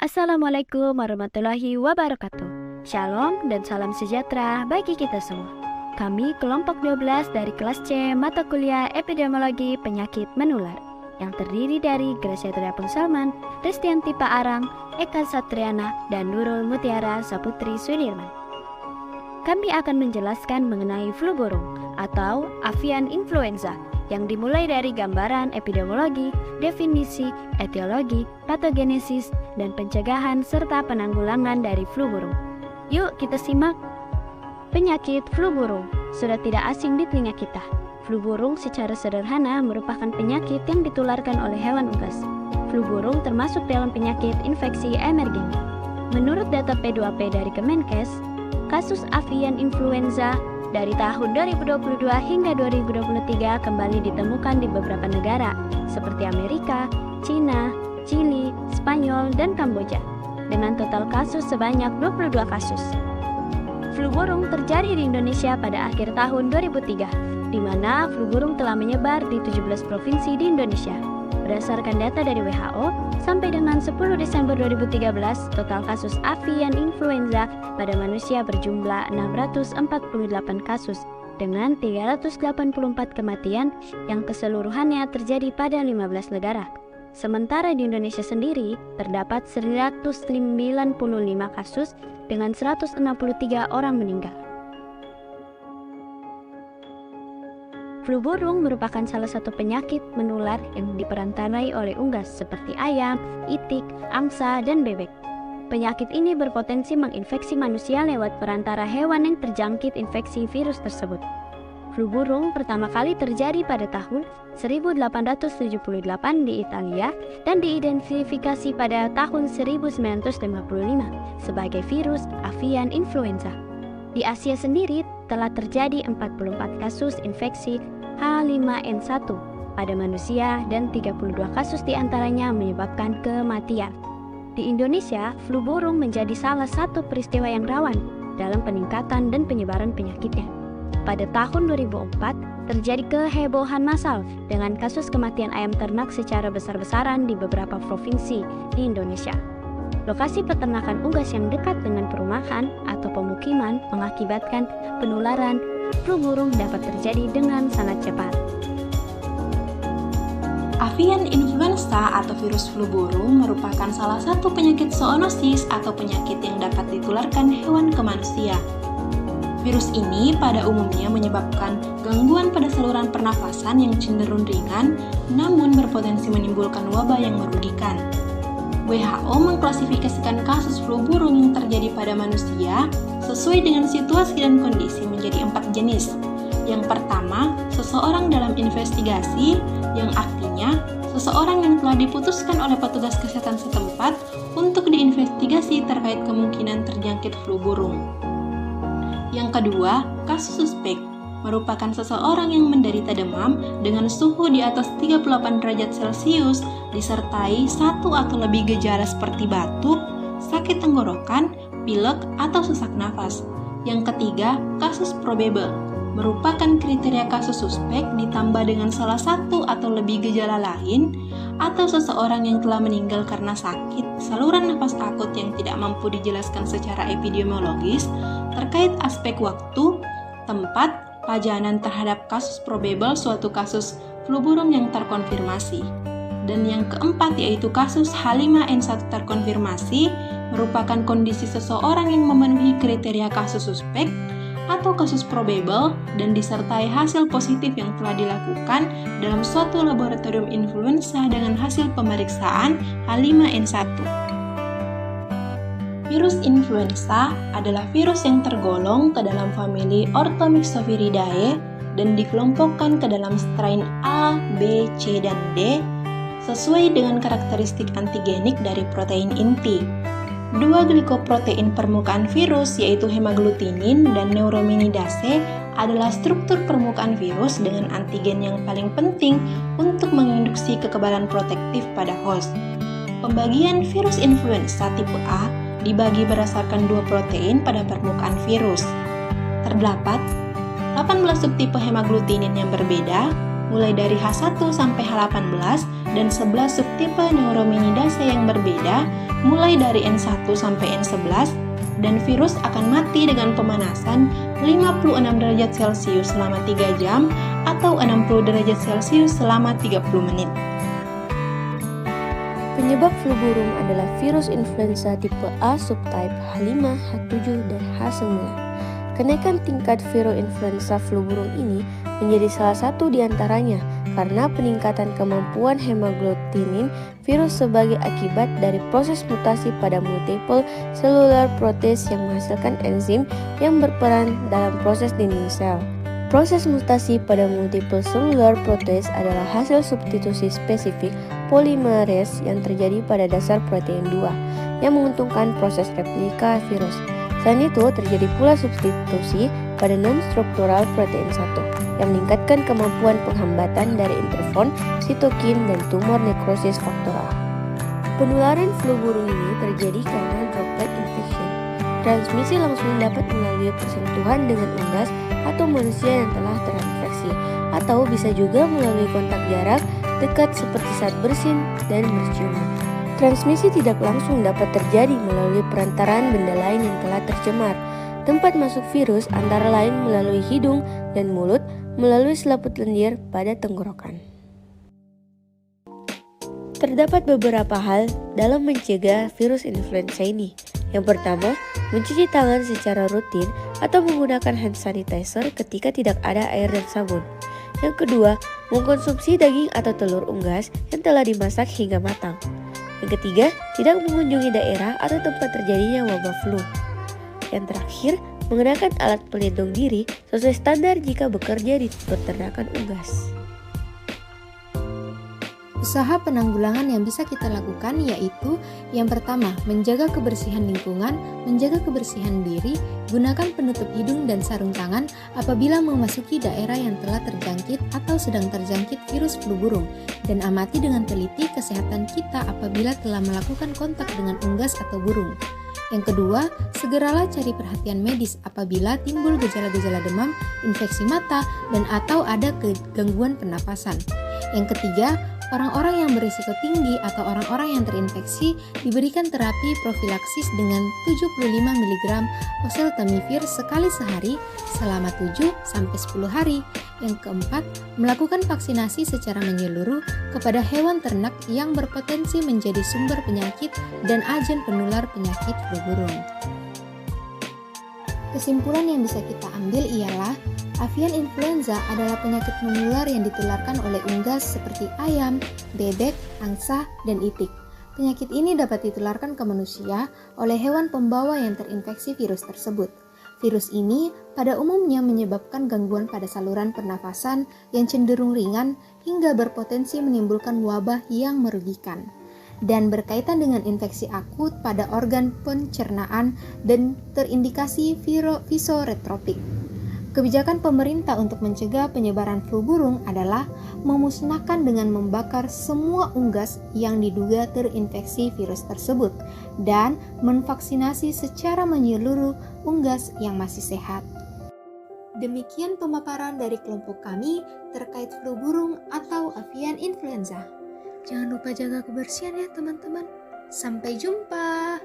Assalamualaikum warahmatullahi wabarakatuh. Shalom dan salam sejahtera bagi kita semua. Kami kelompok 12 dari kelas C mata kuliah Epidemiologi Penyakit Menular yang terdiri dari Gracia Triapung Salman, Ristianti Pak Arang, Eka Satriana, dan Nurul Mutiara Saputri Sudirman. Kami akan menjelaskan mengenai flu burung atau avian influenza yang dimulai dari gambaran epidemiologi, definisi, etiologi, patogenesis, dan pencegahan serta penanggulangan dari flu burung. Yuk kita simak. Penyakit flu burung sudah tidak asing di telinga kita. Flu burung secara sederhana merupakan penyakit yang ditularkan oleh hewan unggas. Flu burung termasuk dalam penyakit infeksi emerging. Menurut data P2P dari Kemenkes, kasus avian influenza dari tahun 2022 hingga 2023 kembali ditemukan di beberapa negara seperti Amerika, Cina, Chili, Spanyol, dan Kamboja dengan total kasus sebanyak 22 kasus. Flu burung terjadi di Indonesia pada akhir tahun 2003, di mana flu burung telah menyebar di 17 provinsi di Indonesia. Berdasarkan data dari WHO, sampai dengan 10 Desember 2013, total kasus avian influenza pada manusia berjumlah 648 kasus dengan 384 kematian yang keseluruhannya terjadi pada 15 negara. Sementara di Indonesia sendiri, terdapat 195 kasus dengan 163 orang meninggal. Flu burung merupakan salah satu penyakit menular yang diperantarai oleh unggas seperti ayam, itik, angsa, dan bebek. Penyakit ini berpotensi menginfeksi manusia lewat perantara hewan yang terjangkit infeksi virus tersebut. Flu burung pertama kali terjadi pada tahun 1878 di Italia dan diidentifikasi pada tahun 1955 sebagai virus avian influenza. Di Asia sendiri telah terjadi 44 kasus infeksi H5N1 pada manusia dan 32 kasus diantaranya menyebabkan kematian. Di Indonesia, flu burung menjadi salah satu peristiwa yang rawan dalam peningkatan dan penyebaran penyakitnya. Pada tahun 2004, terjadi kehebohan massal dengan kasus kematian ayam ternak secara besar-besaran di beberapa provinsi di Indonesia. Lokasi peternakan unggas yang dekat dengan perumahan atau pemukiman mengakibatkan penularan flu burung dapat terjadi dengan sangat cepat. Avian influenza atau virus flu burung merupakan salah satu penyakit zoonosis atau penyakit yang dapat ditularkan hewan ke manusia. Virus ini pada umumnya menyebabkan gangguan pada saluran pernafasan yang cenderung ringan, namun berpotensi menimbulkan wabah yang merugikan. WHO mengklasifikasikan kasus flu burung yang terjadi pada manusia sesuai dengan situasi dan kondisi menjadi 4 jenis. Yang pertama, seseorang dalam investigasi, yang artinya seseorang yang telah diputuskan oleh petugas kesehatan setempat untuk diinvestigasi terkait kemungkinan terjangkit flu burung. Yang kedua, kasus suspek, merupakan seseorang yang menderita demam dengan suhu di atas 38 derajat Celcius disertai satu atau lebih gejala seperti batuk, sakit tenggorokan, pilek, atau sesak nafas. Yang ketiga, kasus probable, merupakan kriteria kasus suspek ditambah dengan salah satu atau lebih gejala lain atau seseorang yang telah meninggal karena sakit saluran nafas akut yang tidak mampu dijelaskan secara epidemiologis terkait aspek waktu, tempat, pajanan terhadap kasus probable suatu kasus flu burung yang terkonfirmasi. Dan yang keempat yaitu kasus H5N1 terkonfirmasi merupakan kondisi seseorang yang memenuhi kriteria kasus suspek atau kasus probable dan disertai hasil positif yang telah dilakukan dalam suatu laboratorium influenza dengan hasil pemeriksaan H5N1. Virus influenza adalah virus yang tergolong ke dalam famili Orthomyxoviridae dan dikelompokkan ke dalam strain A, B, C, dan D sesuai dengan karakteristik antigenik dari protein inti. Dua glikoprotein permukaan virus yaitu hemaglutinin dan neuraminidase adalah struktur permukaan virus dengan antigen yang paling penting untuk menginduksi kekebalan protektif pada host. Pembagian virus influenza tipe A dibagi berdasarkan dua protein pada permukaan virus. Terdapat 18 subtipe hemaglutinin yang berbeda mulai dari H1 sampai H18 dan 11 subtipe Neuraminidase yang berbeda mulai dari N1 sampai N11, dan virus akan mati dengan pemanasan 56 derajat Celcius selama 3 jam atau 60 derajat Celcius selama 30 menit. Penyebab flu burung adalah virus influenza tipe A subtype H5, H7, dan H9. Kenaikan tingkat virulenza flu burung ini menjadi salah satu di antaranya karena peningkatan kemampuan hemaglutinin virus sebagai akibat dari proses mutasi pada multiple cellular protease yang menghasilkan enzim yang berperan dalam proses dinding sel. Proses mutasi pada multiple cellular protease adalah hasil substitusi spesifik polimerase yang terjadi pada dasar protein 2 yang menguntungkan proses replika virus. Selain itu, terjadi pula substitusi pada non-struktural protein 1 yang meningkatkan kemampuan penghambatan dari interferon, sitokin, dan tumor nekrosis faktoral. Penularan flu burung ini terjadi karena droplet infection. Transmisi langsung dapat melalui persentuhan dengan unggas atau manusia yang telah terinfeksi, atau bisa juga melalui kontak jarak dekat seperti saat bersin dan berciuman. Transmisi tidak langsung dapat terjadi melalui perantaraan benda lain yang telah tercemar. Tempat masuk virus antara lain melalui hidung dan mulut, melalui selaput lendir pada tenggorokan. Terdapat beberapa hal dalam mencegah virus influenza ini. Yang pertama, mencuci tangan secara rutin atau menggunakan hand sanitizer ketika tidak ada air dan sabun. Yang kedua, mengkonsumsi daging atau telur unggas yang telah dimasak hingga matang. Yang ketiga, tidak mengunjungi daerah atau tempat terjadinya wabah flu. Yang terakhir, mengenakan alat pelindung diri sesuai standar jika bekerja di peternakan unggas. Usaha penanggulangan yang bisa kita lakukan yaitu yang pertama, menjaga kebersihan lingkungan, menjaga kebersihan diri, gunakan penutup hidung dan sarung tangan apabila memasuki daerah yang telah terjangkit atau sedang terjangkit virus flu burung, dan amati dengan teliti kesehatan kita apabila telah melakukan kontak dengan unggas atau burung. Yang kedua, segeralah cari perhatian medis apabila timbul gejala-gejala demam, infeksi mata, dan atau ada gangguan pernapasan. Yang ketiga, orang-orang yang berisiko tinggi atau orang-orang yang terinfeksi diberikan terapi profilaksis dengan 75 mg oseltamivir sekali sehari selama 7-10 hari. Yang keempat, melakukan vaksinasi secara menyeluruh kepada hewan ternak yang berpotensi menjadi sumber penyakit dan agen penular penyakit flu burung. Kesimpulan yang bisa kita ambil ialah avian influenza adalah penyakit menular yang ditularkan oleh unggas seperti ayam, bebek, angsa, dan itik. Penyakit ini dapat ditularkan ke manusia oleh hewan pembawa yang terinfeksi virus tersebut. Virus ini pada umumnya menyebabkan gangguan pada saluran pernafasan yang cenderung ringan hingga berpotensi menimbulkan wabah yang merugikan, dan berkaitan dengan infeksi akut pada organ pencernaan dan terindikasi visoretropik. Kebijakan pemerintah untuk mencegah penyebaran flu burung adalah memusnahkan dengan membakar semua unggas yang diduga terinfeksi virus tersebut dan memvaksinasi secara menyeluruh unggas yang masih sehat. Demikian pemaparan dari kelompok kami terkait flu burung atau avian influenza. Jangan lupa jaga kebersihan ya teman-teman. Sampai jumpa.